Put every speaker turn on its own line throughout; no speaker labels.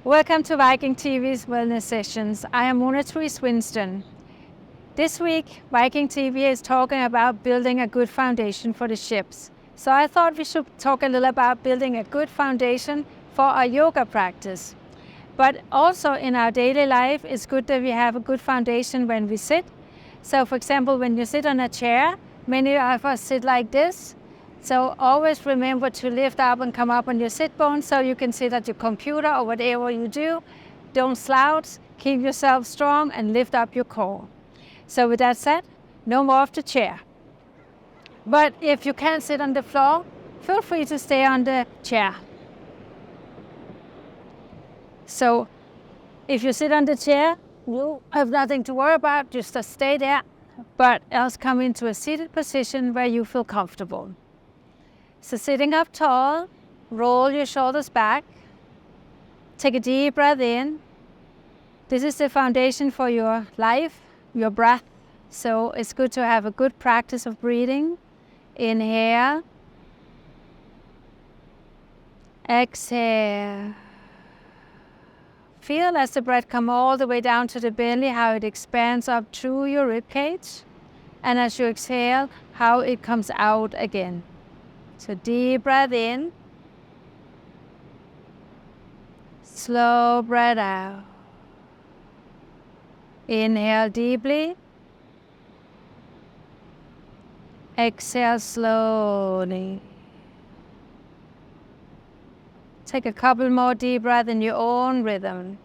Welcome to Viking.TV's Wellness Sessions. I am Mona Therese Winston. This week, Viking.TV is talking about building a good foundation for the ships. So I thought we should talk a little about building a good foundation for our yoga practice. But also in our daily life, it's good that we have a good foundation when we sit. So for example, when you sit on a chair, many of us sit like this. So always remember to lift up and come up on your sit bones so you can sit at your computer or whatever you do. Don't slouch, keep yourself strong and lift up your core. So with that said, no more of the chair. But if you can't sit on the floor, feel free to stay on the chair. So if you sit on the chair, you have nothing to worry about, just stay there, but else come into a seated position where you feel comfortable. So sitting up tall, roll your shoulders back, take a deep breath in. This is the foundation for your life, your breath. So it's good to have a good practice of breathing. Inhale, exhale. Feel as the breath comes all the way down to the belly, how it expands up through your ribcage. And as you exhale, how it comes out again. So deep breath in, slow breath out. Inhale deeply, exhale slowly. Take a couple more deep breaths in your own rhythm.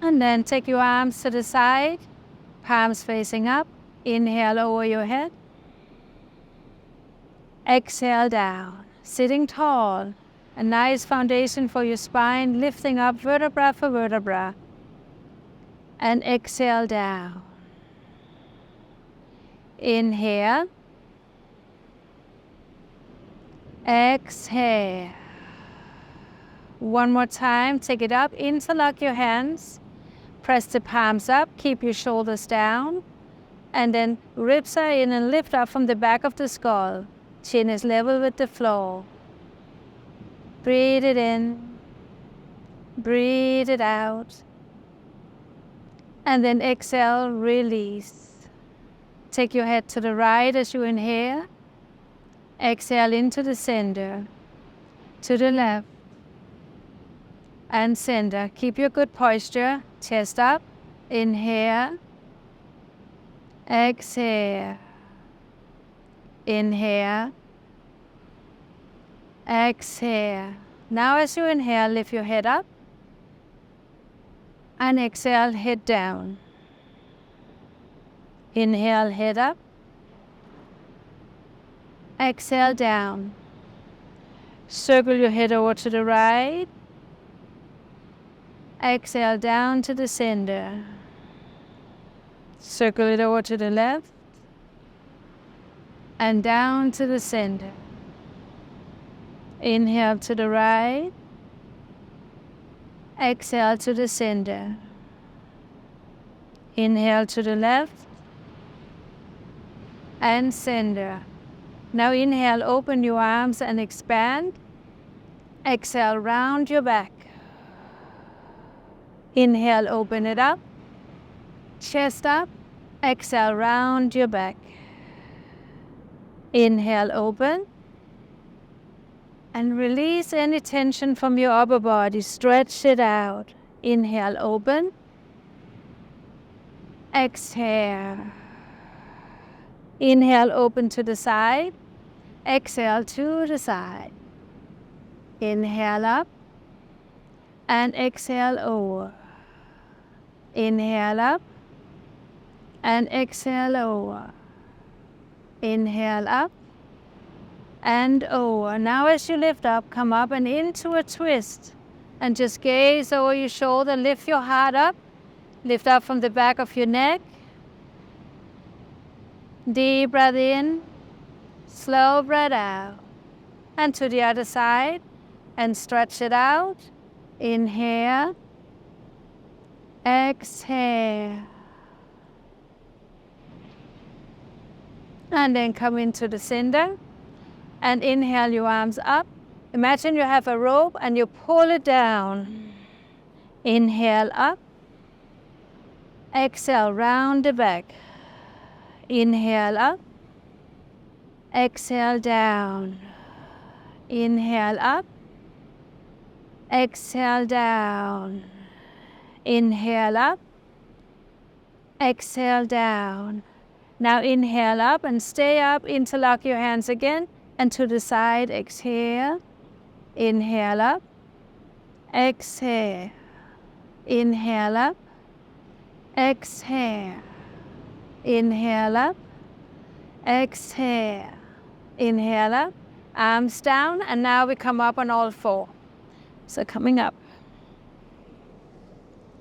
And then take your arms to the side, palms facing up. Inhale over your head. Exhale down, sitting tall. A nice foundation for your spine, lifting up vertebra for vertebra. And exhale down. Inhale. Exhale. One more time, take it up, interlock your hands. Press the palms up, keep your shoulders down, and then ribs are in and lift up from the back of the skull. Chin is level with the floor. Breathe it in, breathe it out, and then exhale, release. Take your head to the right as you inhale. Exhale into the center, to the left, and center. Keep your good posture, chest up, inhale, exhale, inhale, exhale. Now as you inhale, lift your head up, and exhale, head down. Inhale, head up, exhale, down. Circle your head over to the right. Exhale down to the center. Circle it over to the left. And down to the center. Inhale to the right. Exhale to the center. Inhale to the left. And center. Now inhale, open your arms and expand. Exhale, round your back. Inhale, open it up, chest up, exhale, round your back. Inhale, open, and release any tension from your upper body, stretch it out. Inhale, open, exhale. Inhale, open to the side, exhale to the side. Inhale up, and exhale over. Inhale up and exhale over. Inhale up and over. Now as you lift up, come up and into a twist. And just gaze over your shoulder, lift your heart up. Lift up from the back of your neck. Deep breath in, slow breath out. And to the other side, and stretch it out. Inhale. Exhale. And then come into the center and inhale your arms up. Imagine you have a rope and you pull it down. Inhale up. Exhale, round the back. Inhale up. Exhale down. Inhale up. Exhale down. Inhale up. Exhale down. Now inhale up and stay up. Interlock your hands again. And to the side, exhale. Inhale up. Exhale. Inhale up. Exhale. Inhale up. Exhale. Inhale up. Arms down. And now we come up on all four. So coming up.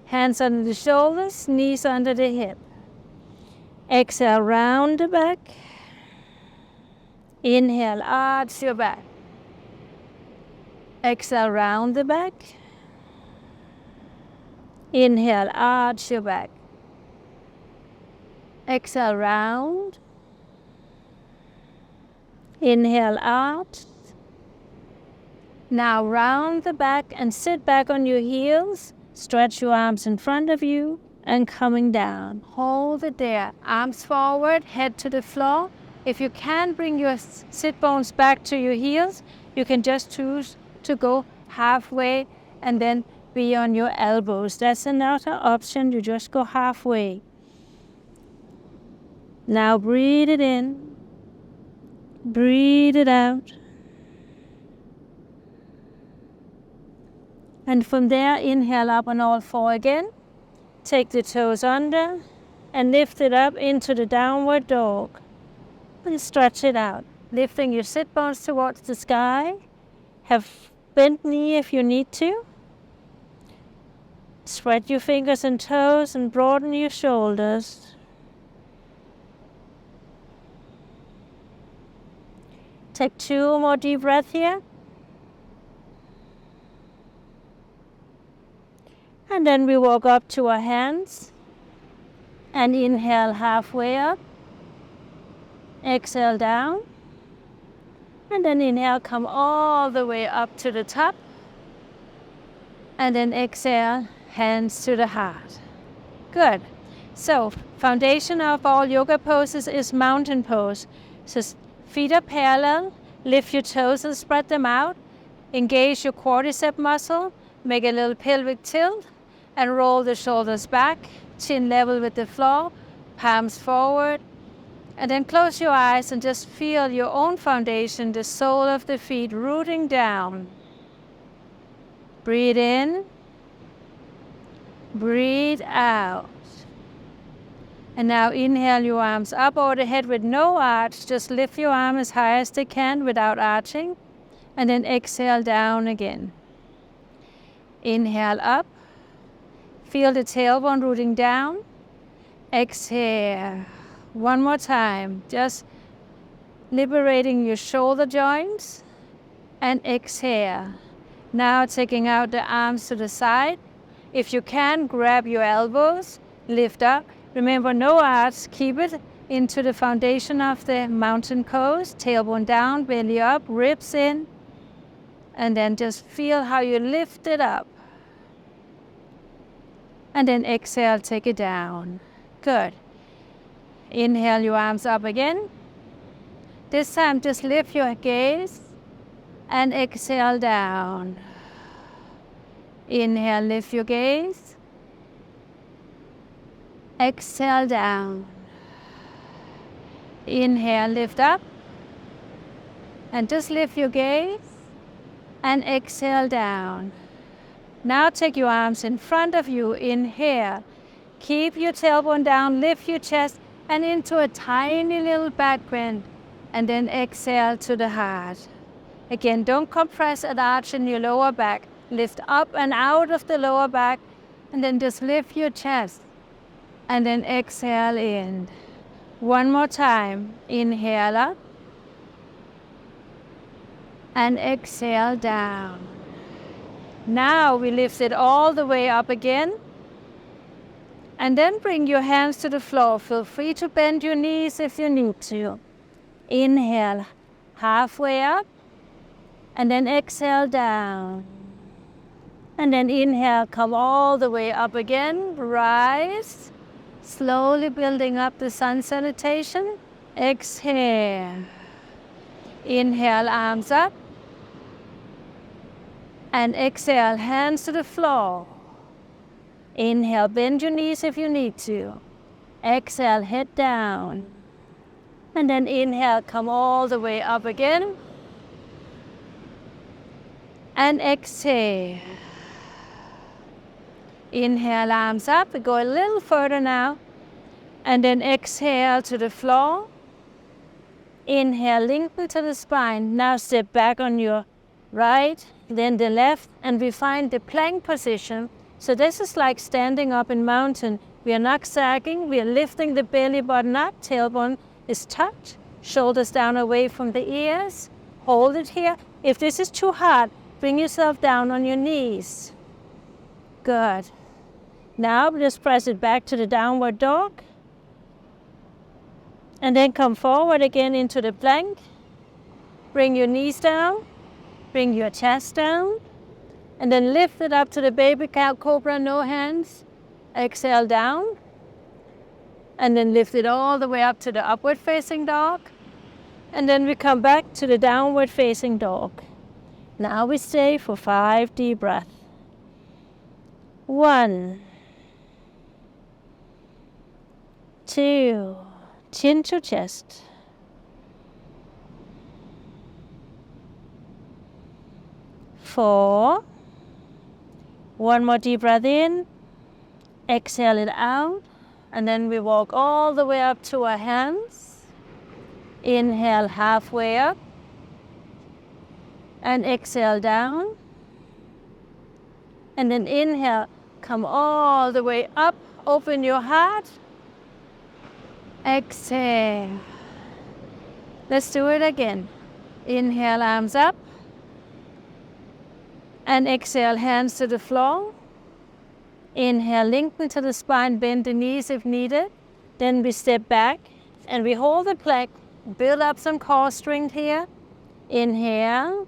Hands under the shoulders, knees under the hip. Exhale, round the back. Inhale, arch your back. Exhale, round the back. Inhale, arch your back. Exhale, round. Inhale, arch. Now round the back and sit back on your heels. Stretch your arms in front of you and coming down. Hold it there. Arms forward, head to the floor. If you can't bring your sit bones back to your heels, you can just choose to go halfway and then be on your elbows. That's another option. You just go halfway. Now breathe it in. Breathe it out. And from there, inhale up on all four again. Take the toes under and lift it up into the downward dog. And stretch it out, lifting your sit bones towards the sky. Have bent knee if you need to. Spread your fingers and toes and broaden your shoulders. Take 2 more deep breaths here. And then we walk up to our hands and inhale halfway up. Exhale down. And then inhale, come all the way up to the top. And then exhale, hands to the heart. Good. So, foundation of all yoga poses is mountain pose. So feet are parallel, lift your toes and spread them out. Engage your quadricep muscle, make a little pelvic tilt. And roll the shoulders back, chin level with the floor, palms forward. And then close your eyes and just feel your own foundation, the sole of the feet rooting down. Breathe in. Breathe out. And now inhale your arms up over the head with no arch. Just lift your arm as high as they can without arching. And then exhale down again. Inhale up. Feel the tailbone rooting down. Exhale. One more time. Just liberating your shoulder joints. And exhale. Now taking out the arms to the side. If you can, grab your elbows. Lift up. Remember, no arch. Keep it into the foundation of the mountain pose. Tailbone down, belly up, ribs in. And then just feel how you lift it up. And then exhale, take it down. Good. Inhale your arms up again. This time just lift your gaze and exhale down. Inhale, lift your gaze. Exhale down. Inhale, lift up. And just lift your gaze and exhale down. Now take your arms in front of you. Inhale. Keep your tailbone down, lift your chest and into a tiny little back bend. And then exhale to the heart. Again, don't compress an arch in your lower back. Lift up and out of the lower back. And then just lift your chest. And then exhale in. One more time. Inhale up. And exhale down. Now we lift it all the way up again. And then bring your hands to the floor. Feel free to bend your knees if you need to. Inhale, halfway up, and then exhale down. And then inhale, come all the way up again, rise. Slowly building up the sun salutation. Exhale. Inhale, arms up. And exhale, hands to the floor. Inhale, bend your knees if you need to. Exhale, head down. And then inhale, come all the way up again. And exhale. Inhale, arms up. We go a little further now. And then exhale to the floor. Inhale, lengthen to the spine. Now step back on your right, then the left, and we find the plank position. So this is like standing up in mountain. We are not sagging, we are lifting the belly button up, tailbone is tucked, shoulders down away from the ears. Hold it here. If this is too hard, bring yourself down on your knees. Good. Now just press it back to the downward dog. And then come forward again into the plank. Bring your knees down. Bring your chest down. And then lift it up to the baby cow cobra, no hands. Exhale down. And then lift it all the way up to the upward facing dog. And then we come back to the downward facing dog. Now we stay for 5 deep breaths. 1, 2, chin to chest. 4, one more deep breath in, exhale it out, and then we walk all the way up to our hands. Inhale halfway up, and exhale down. And then inhale, come all the way up, open your heart. Exhale. Let's do it again. Inhale, arms up. And exhale, hands to the floor. Inhale, lengthen to the spine, bend the knees if needed. Then we step back and we hold the plank, build up some core strength here. Inhale.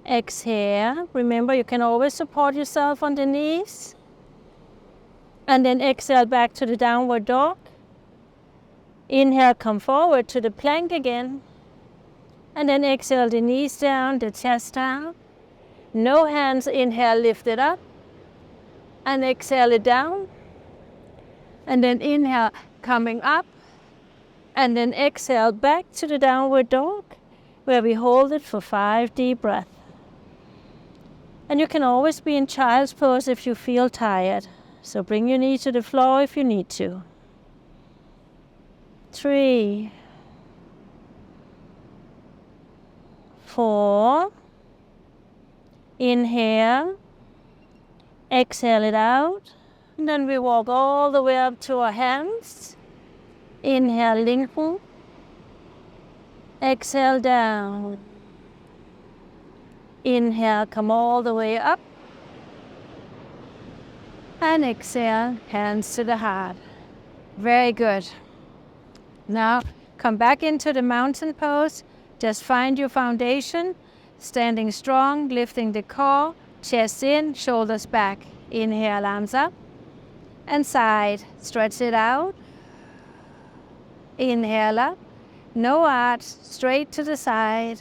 Exhale. Remember, you can always support yourself on the knees. And then exhale back to the downward dog. Inhale, come forward to the plank again. And then exhale the knees down, the chest down. No hands, inhale, lift it up. And exhale it down. And then inhale, coming up. And then exhale back to the downward dog, where we hold it for 5 deep breaths. And you can always be in child's pose if you feel tired. So bring your knee to the floor if you need to. 3, 4, inhale, exhale it out, and then we walk all the way up to our hands. Inhale, lengthen, exhale down. Inhale, come all the way up, and exhale, hands to the heart. Very good. Now, come back into the mountain pose. Just find your foundation, standing strong, lifting the core, chest in, shoulders back. Inhale, arms up, and side. Stretch it out. Inhale up, no arch, straight to the side.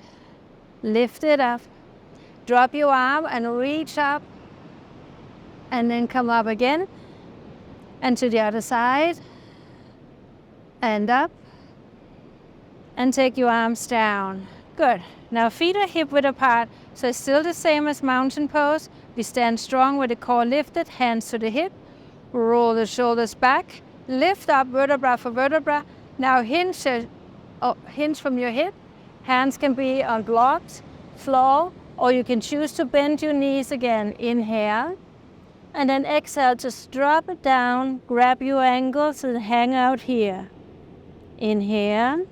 Lift it up. Drop your arm and reach up, and then come up again, and to the other side, and up, and take your arms down. Good. Now feet are hip width apart, so it's still the same as mountain pose. We stand strong with the core lifted, hands to the hip, roll the shoulders back, lift up vertebra for vertebra. Now hinge from your hip. Hands can be on blocks, floor, or you can choose to bend your knees again. Inhale, and then exhale, just drop it down, grab your ankles and hang out here. Inhale,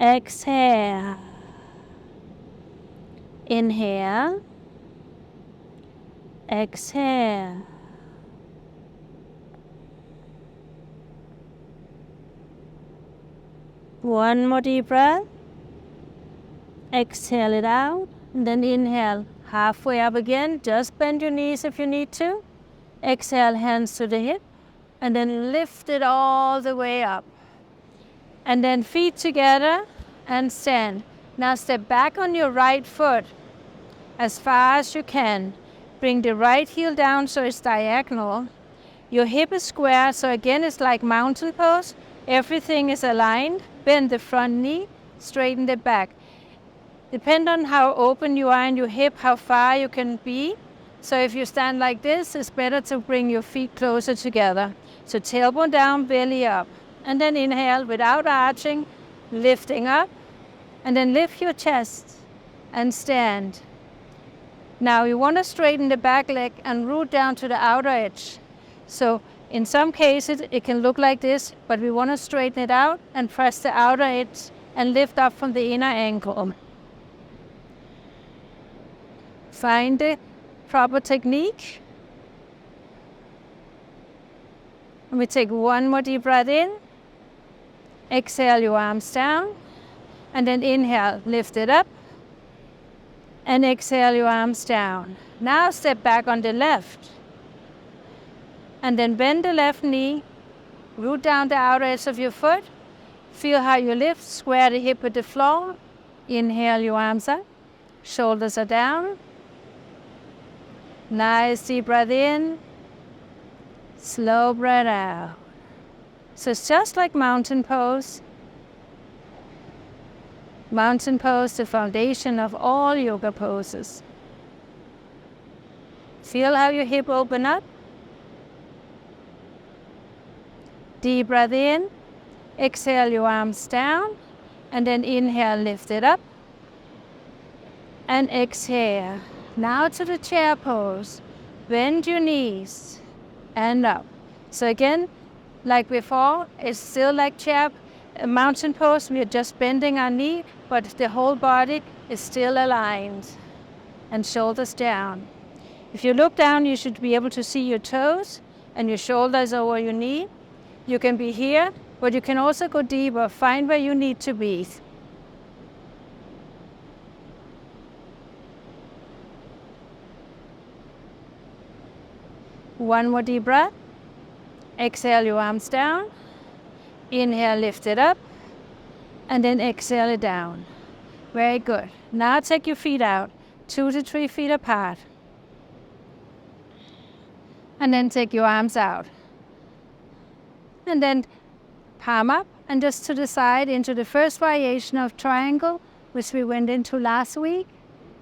exhale, inhale, exhale. One more deep breath. Exhale it out. And then inhale. Halfway up again. Just bend your knees if you need to. Exhale, hands to the hip. And then lift it all the way up. And then feet together and stand. Now step back on your right foot as far as you can. Bring the right heel down so it's diagonal. Your hip is square, so again it's like mountain pose. Everything is aligned. Bend the front knee, straighten the back. Depend on how open you are in your hip, how far you can be. So if you stand like this, it's better to bring your feet closer together. So tailbone down, belly up. And then inhale without arching, lifting up. And then lift your chest and stand. Now you want to straighten the back leg and root down to the outer edge. So in some cases it can look like this, but we want to straighten it out and press the outer edge and lift up from the inner ankle. Find the proper technique. And we take one more deep breath in. Exhale your arms down. And then inhale, lift it up. And exhale your arms down. Now step back on the left. And then bend the left knee. Root down the outer edge of your foot. Feel how you lift. Square the hip with the floor. Inhale your arms up. Shoulders are down. Nice deep breath in. Slow breath out. So it's just like mountain pose. Mountain pose, the foundation of all yoga poses. Feel how your hip open up. Deep breath in. Exhale your arms down. And then inhale, lift it up. And exhale. Now to the chair pose. Bend your knees and up. So again, like before, it's still like chair mountain pose. We are just bending our knee, but the whole body is still aligned and shoulders down. If you look down, you should be able to see your toes and your shoulders over your knee. You can be here, but you can also go deeper. Find where you need to be. One more deep breath. Exhale your arms down. Inhale, lift it up. And then exhale it down. Very good. Now take your feet out, 2 to 3 feet apart. And then take your arms out. And then palm up and just to the side into the first variation of triangle, which we went into last week.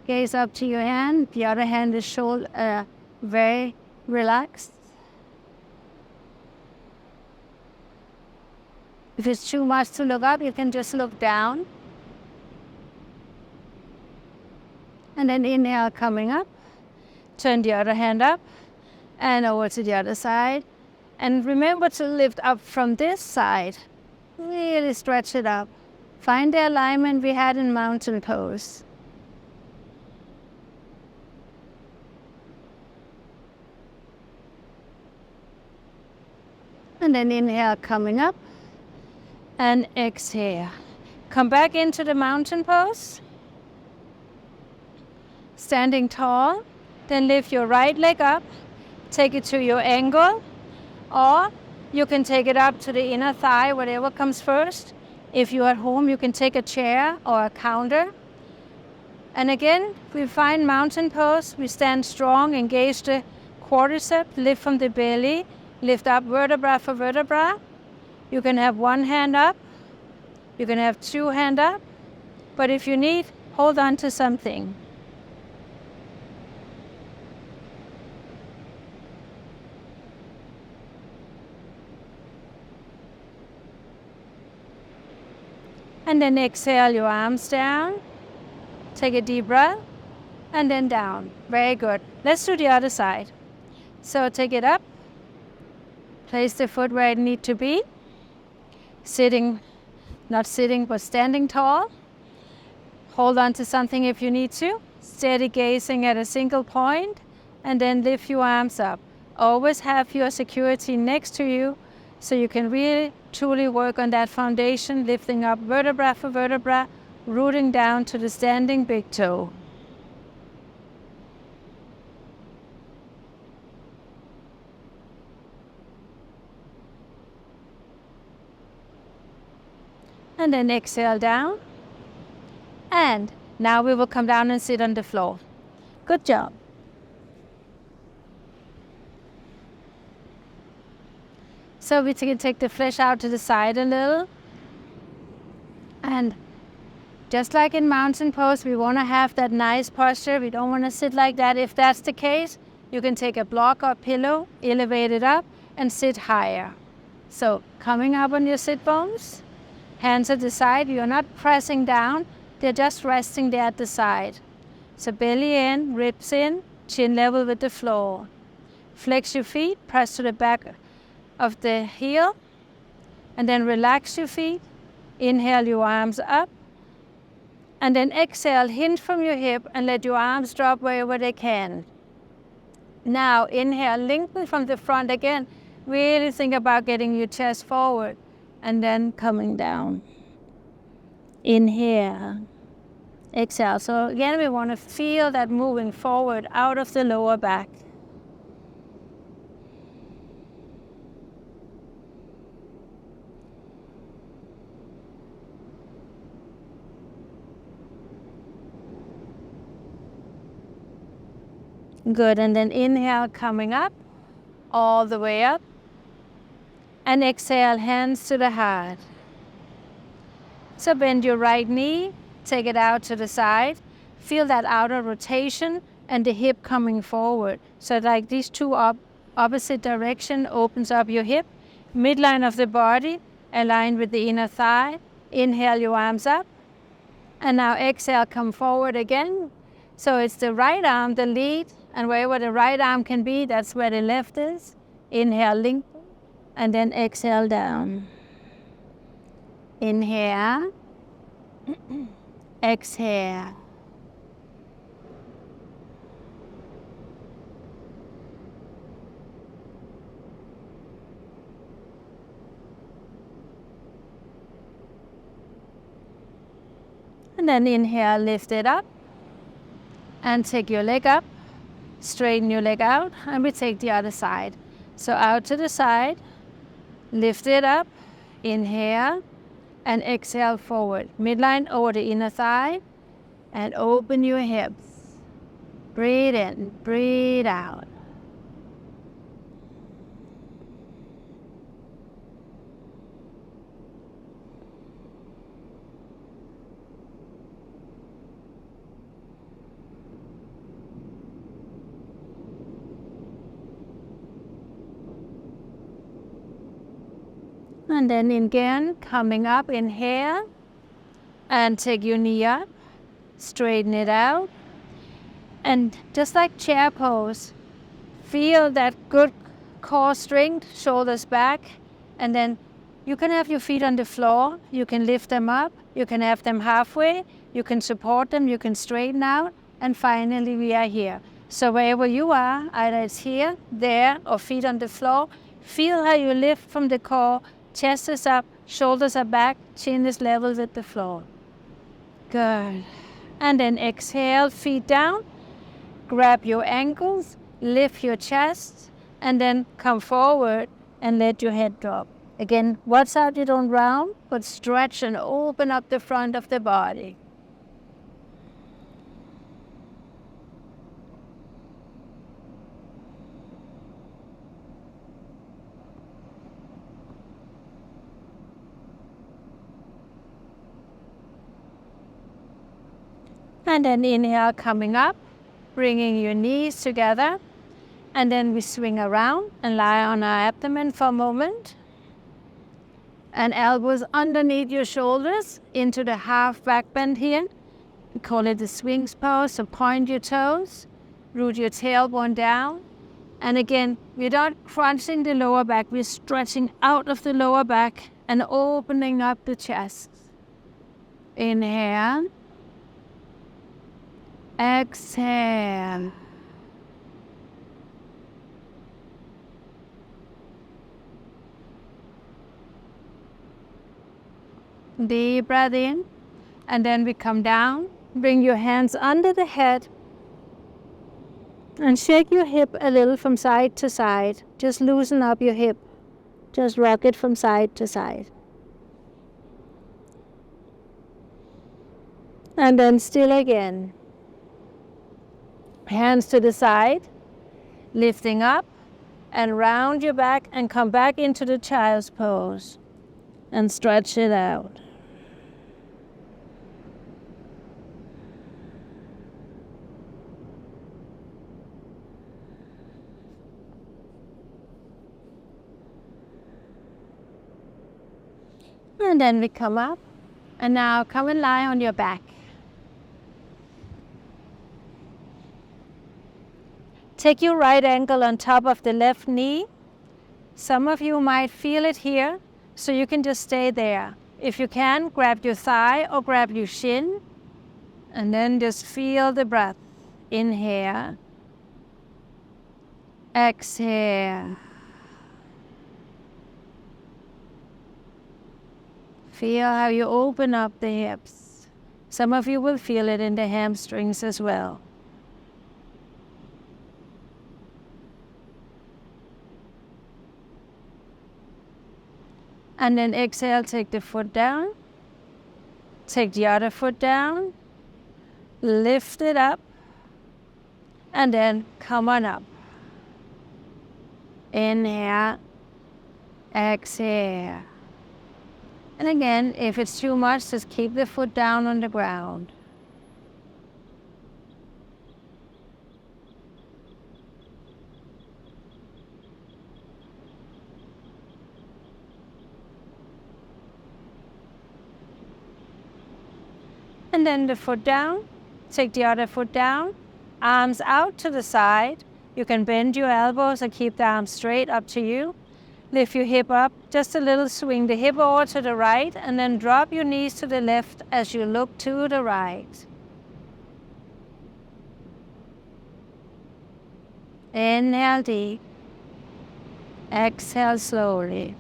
Gaze up to your hand. The other hand is very relaxed. If it's too much to look up, you can just look down. And then inhale, coming up. Turn the other hand up and over to the other side. And remember to lift up from this side. Really stretch it up. Find the alignment we had in mountain pose. And then inhale, coming up. And exhale. Come back into the mountain pose. Standing tall. Then lift your right leg up. Take it to your ankle. Or you can take it up to the inner thigh, whatever comes first. If you're at home, you can take a chair or a counter. And again, we find mountain pose. We stand strong, engage the quadricep, lift from the belly, lift up vertebra for vertebra. You can have one hand up. You can have 2 hands up. But if you need, hold on to something. And then exhale your arms down. Take a deep breath. And then down. Very good. Let's do the other side. So take it up. Place the foot where it needs to be. Sitting, not sitting, but standing tall. Hold on to something if you need to. Steady gazing at a single point. And then lift your arms up. Always have your security next to you so you can really truly work on that foundation, lifting up vertebra for vertebra, rooting down to the standing big toe. And then exhale down. And now we will come down and sit on the floor. Good job. So we can take the flesh out to the side a little. And just like in mountain pose, we want to have that nice posture. We don't want to sit like that. If that's the case, you can take a block or pillow, elevate it up, and sit higher. So coming up on your sit bones, hands at the side. You're not pressing down. They're just resting there at the side. So belly in, ribs in, chin level with the floor. Flex your feet, press to the back of the heel, and then relax your feet. Inhale your arms up, and then exhale, hinge from your hip and let your arms drop wherever they can. Now inhale, lengthen from the front again. Really think about getting your chest forward and then coming down. Inhale, exhale. So again, we want to feel that moving forward out of the lower back. Good, and then inhale, coming up, all the way up. And exhale, hands to the heart. So bend your right knee, take it out to the side. Feel that outer rotation and the hip coming forward. So like these two opposite direction opens up your hip. Midline of the body, aligned with the inner thigh. Inhale your arms up. And now exhale, come forward again. So it's the right arm, the lead, and wherever the right arm can be, that's where the left is. Inhale, lengthen, and then exhale down. Inhale, exhale. And then inhale, lift it up, and take your leg up, straighten your leg out, and we take the other side. So out to the side, lift it up, inhale, and exhale forward. Midline over the inner thigh, and open your hips. Breathe in, breathe out. And then again, coming up, inhale, and take your knee up, straighten it out. And just like chair pose, feel that good core strength, shoulders back, and then you can have your feet on the floor, you can lift them up, you can have them halfway, you can support them, you can straighten out, and finally we are here. So wherever you are, either it's here, there, or feet on the floor, feel how you lift from the core. Chest is up, shoulders are back, chin is level with the floor. Good. And then exhale, feet down, grab your ankles, lift your chest, and then come forward and let your head drop. Again, watch out you don't round, but stretch and open up the front of the body. And then inhale, coming up, bringing your knees together. And then we swing around and lie on our abdomen for a moment. And elbows underneath your shoulders into the half back bend here. We call it the swings pose. So point your toes, root your tailbone down. And again, we're not crunching the lower back. We're stretching out of the lower back and opening up the chest. Inhale. Exhale. Deep breath in. And then we come down. Bring your hands under the head. And shake your hip a little from side to side. Just loosen up your hip. Just rock it from side to side. And then still again. Hands to the side. Lifting up. And round your back and come back into the child's pose. And stretch it out. And then we come up. And now come and lie on your back. Take your right ankle on top of the left knee. Some of you might feel it here, so you can just stay there. If you can, grab your thigh or grab your shin. And then just feel the breath. Inhale. Exhale. Feel how you open up the hips. Some of you will feel it in the hamstrings as well. And then exhale, take the foot down. Take the other foot down. Lift it up. And then come on up. Inhale. Exhale. And again, if it's too much, just keep the foot down on the ground. And then the foot down. Take the other foot down. Arms out to the side. You can bend your elbows or keep the arms straight, up to you. Lift your hip up, just a little swing the hip over to the right, and then drop your knees to the left as you look to the right. Inhale deep. Exhale slowly.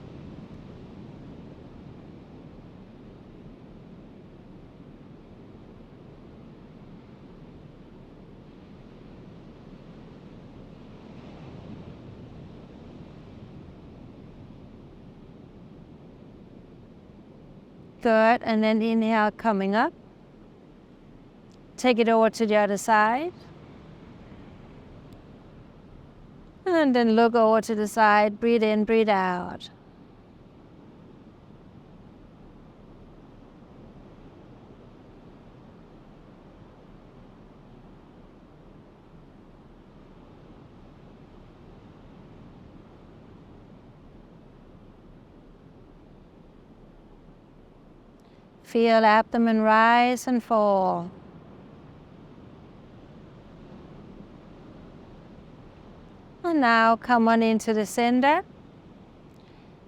Good, and then inhale, coming up. Take it over to the other side. And then look over to the side, breathe in, breathe out. Feel abdomen rise and fall. And now come on into the center.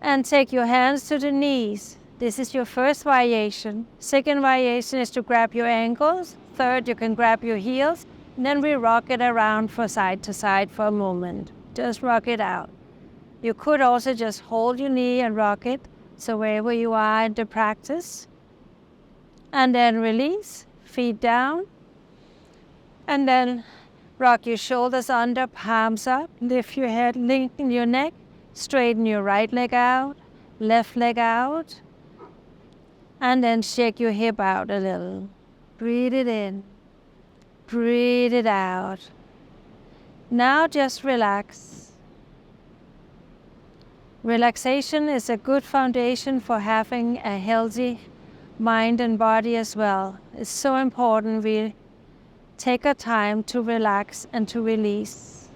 And take your hands to the knees. This is your first variation. Second variation is to grab your ankles. Third, you can grab your heels. And then we rock it around from side to side for a moment. Just rock it out. You could also just hold your knee and rock it. So wherever you are in the practice. And then release, feet down. And then rock your shoulders under, palms up. Lift your head, lengthen your neck. Straighten your right leg out, left leg out. And then shake your hip out a little. Breathe it in. Breathe it out. Now just relax. Relaxation is a good foundation for having a healthy mind and body as well. It's so important we take our time to relax and to release.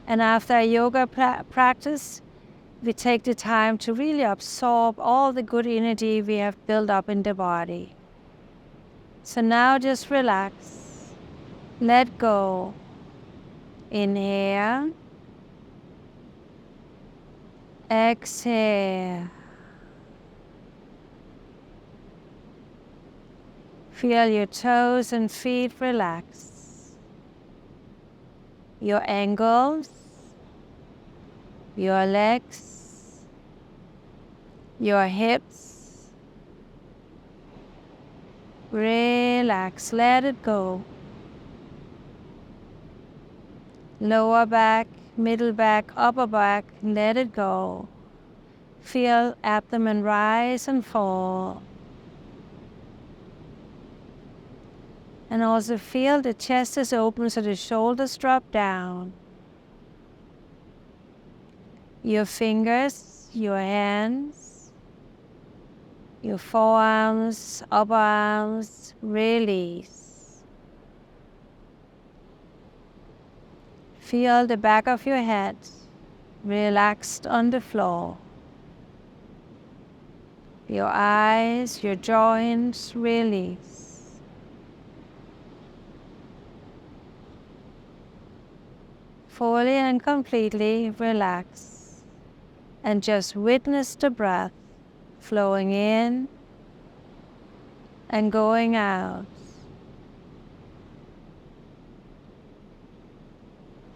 And after a yoga practice, we take the time to really absorb all the good energy we have built up in the body. So now just relax. Let go. Inhale. Exhale. Feel your toes and feet relax. Your ankles, your legs, your hips, Relax, let it go. Lower back, middle back, upper back, let it go. Feel abdomen rise and fall. And also feel the chest is open so the shoulders drop down. Your fingers, your hands, your forearms, upper arms, release. Feel the back of your head relaxed on the floor. Your eyes, your joints, release. Fully and completely relax. And just witness the breath flowing in and going out.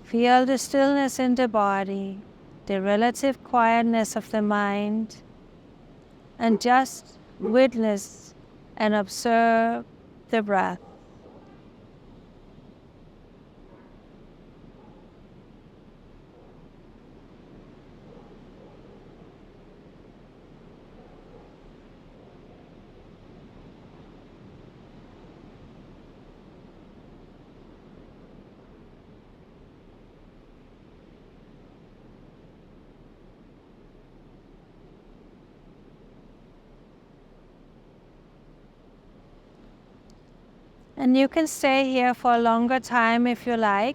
Feel the stillness in the body, the relative quietness of the mind, and just witness and observe the breath. And you can stay here for a longer time if you like,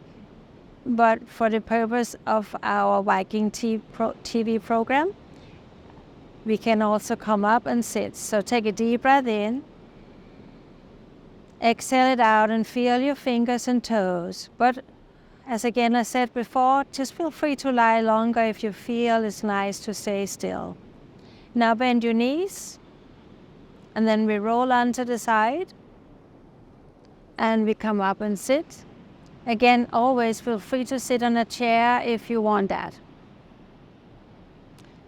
but for the purpose of our Viking.TV program, we can also come up and sit. So take a deep breath in, exhale it out and feel your fingers and toes. But as again I said before, just feel free to lie longer if you feel it's nice to stay still. Now bend your knees, and then we roll onto the side. And we come up and sit. Again, always feel free to sit on a chair if you want that.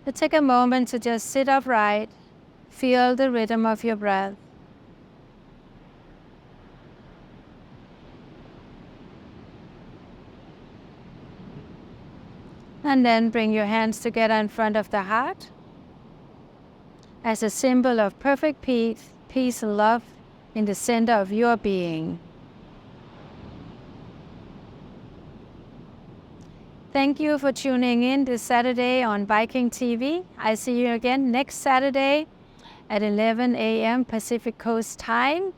So take a moment to just sit upright, feel the rhythm of your breath. And then bring your hands together in front of the heart as a symbol of perfect peace and love in the center of your being. Thank you for tuning in this Saturday on Viking TV. I see you again next Saturday at 11 a.m. Pacific Coast time.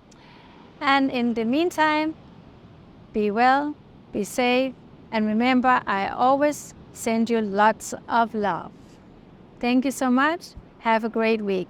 And in the meantime, be well, be safe, and remember, I always send you lots of love. Thank you so much. Have a great week.